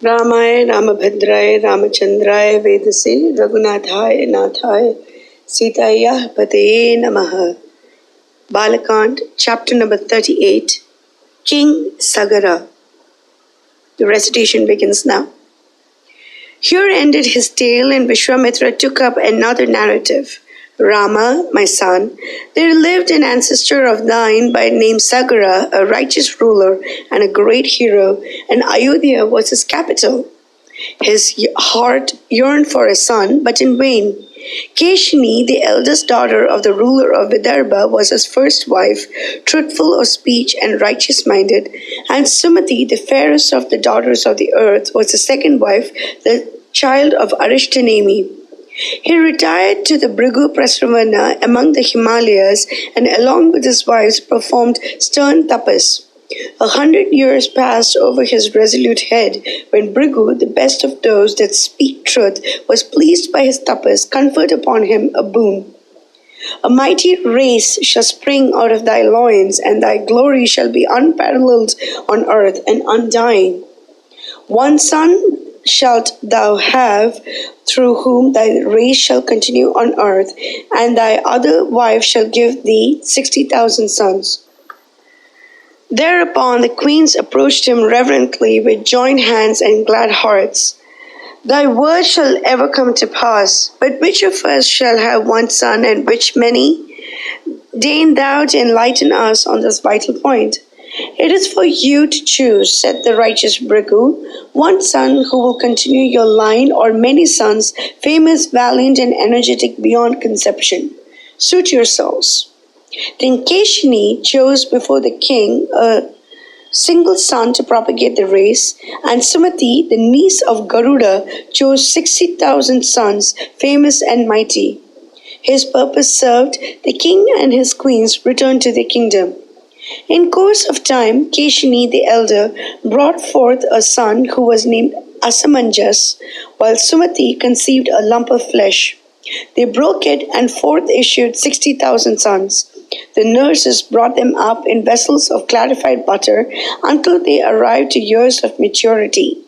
Ramaya Ramabhadraya Ramachandraya Vedase Raghunathaye Nathaye Sitaya Pateye Namaha. Bala chapter number 38. King Sagara. The recitation begins now. Here ended his tale, and Visvamitra took up another narrative. Rama, my son, there lived an ancestor of thine by name Sagara, a righteous ruler and a great hero, and Ayodhya was his capital. His heart yearned for a son, but in vain. Keshini, the eldest daughter of the ruler of Vidarbha, was his first wife, truthful of speech and righteous-minded, and Sumati, the fairest of the daughters of the earth, was the second wife, the child of Arishtanemi. He retired to the Bhrigu Prasravana among the Himalayas, and along with his wives performed stern tapas. 100 years passed over his resolute head, when Bhrigu, the best of those that speak truth, was pleased by his tapas, conferred upon him a boon. A mighty race shall spring out of thy loins, and thy glory shall be unparalleled on earth and undying. One son shalt thou have, through whom thy race shall continue on earth, and thy other wife shall give thee 60,000 sons. Thereupon the queens approached him reverently with joined hands and glad hearts. Thy word shall ever come to pass, but which of us shall have one son and which many? Deign thou to enlighten us on this vital point. It is for you to choose, said the righteous Bhrigu, one son who will continue your line, or many sons, famous, valiant, and energetic beyond conception. Suit yourselves. Then Keshini chose before the king a single son to propagate the race, and Sumati, the niece of Garuda, chose 60,000 sons, famous and mighty. His purpose served, the king and his queens returned to their kingdom. In course of time, Keshini the elder brought forth a son who was named Asamanjas, while Sumati conceived a lump of flesh. They broke it, and forth issued 60,000 sons. The nurses brought them up in vessels of clarified butter until they arrived to years of maturity.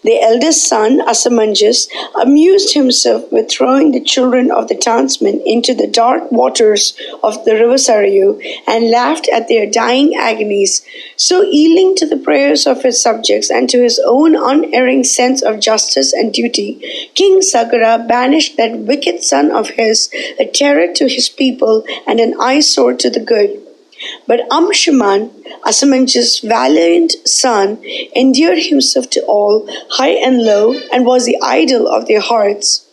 The eldest son, Asamanjas, amused himself with throwing the children of the townsmen into the dark waters of the river Sarayu, and laughed at their dying agonies. So, yielding to the prayers of his subjects and to his own unerring sense of justice and duty, King Sagara banished that wicked son of his, a terror to his people and an eyesore to the good. But Amshuman, Asamanjas' valiant son, endeared himself to all, high and low, and was the idol of their hearts.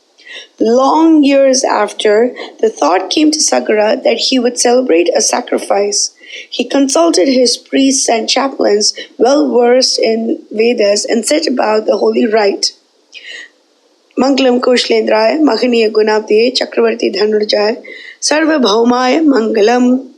Long years after, the thought came to Sagara that he would celebrate a sacrifice. He consulted his priests and chaplains, well versed in Vedas, and set about the holy rite. Mangalam Koshlendraya, Mahaniya Gunabdiye, Chakravarti Dhanurjaya, Sarva Bhaumaya Mangalam.